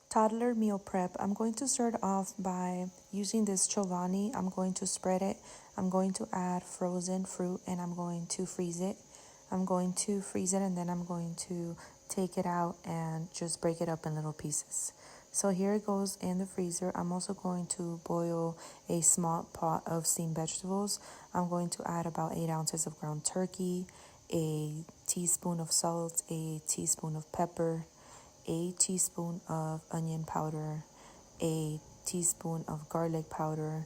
Toddler meal prep. I'm going to start off by using this Chobani. I'm going to spread it. I'm going to add frozen fruit and I'm going to freeze it. I'm going to freeze it and then I'm going to take it out and just break it up in little pieces. So here it goes in the freezer. I'm also going to boil a small pot of steamed vegetables. I'm going to add about 8 ounces of ground turkey, a teaspoon of salt, a teaspoon of pepper, a teaspoon of onion powder, a teaspoon of garlic powder,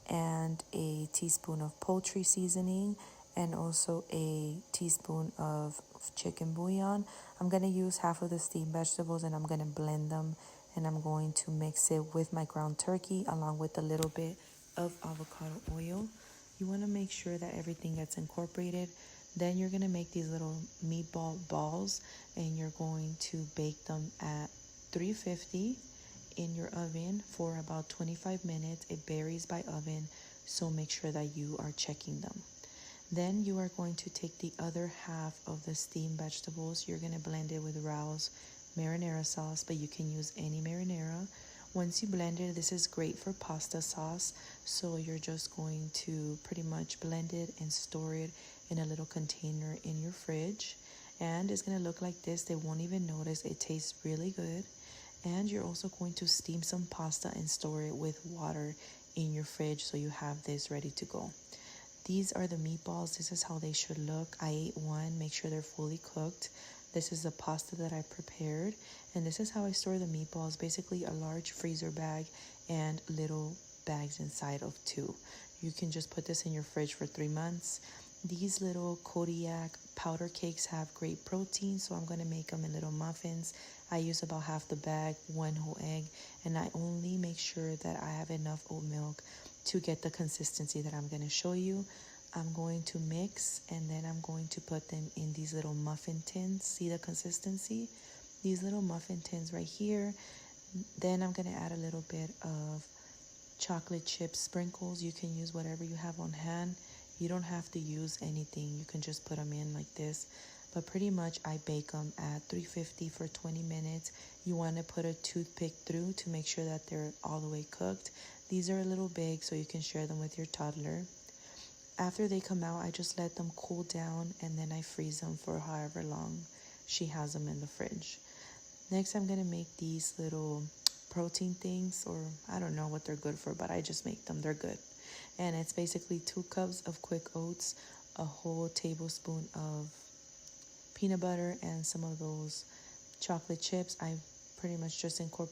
and a teaspoon of poultry seasoning, and also a teaspoon of chicken bouillon. I'm going to use half of the steamed vegetables and I'm going to blend them, and I'm going to mix it with my ground turkey along with a little bit of avocado oil. You want to make sure that everything gets incorporated. Then you're going to make these little meatball balls and you're going to bake them at 350 in your oven for about 25 minutes. It varies by oven, so make sure that you are checking them. Then you are going to take the other half of the steamed vegetables. You're going to blend it with Rao's marinara sauce, but you can use any marinara. Once you blend it, this is great for pasta sauce, so you're just going to pretty much blend it and store it in a little container in your fridge. And it's going to look like this. They won't even notice. It tastes really good. And you're also going to steam some pasta and store it with water in your fridge so you have this ready to go. These are the meatballs. This is how they should look. I ate one. Make sure they're fully cooked. This is the pasta that I prepared. And this is how I store the meatballs. Basically a large freezer bag and little bags inside of 2. You can just put this in your fridge for 3 months. These little Kodiak powder cakes have great protein, so I'm going to make them in little muffins. I use about half the bag, 1 whole egg, and I only make sure that I have enough oat milk to get the consistency that I'm going to show you. I'm going to mix and then I'm going to put them in these little muffin tins. See the consistency? These little muffin tins right here. Then I'm going to add a little bit of chocolate chip sprinkles. You can use whatever you have on hand. You don't have to use anything. You can just put them in like this. But pretty much I bake them at 350 for 20 minutes. You want to put a toothpick through to make sure that they're all the way cooked. These are a little big, so you can share them with your toddler. After they come out, I just let them cool down and then I freeze them for however long she has them in the fridge. Next, I'm going to make these little protein things, or I don't know what they're good for, but I just make them. They're good. And it's basically 2 cups of quick oats, a whole tablespoon of peanut butter, and some of those chocolate chips. I pretty much just incorporate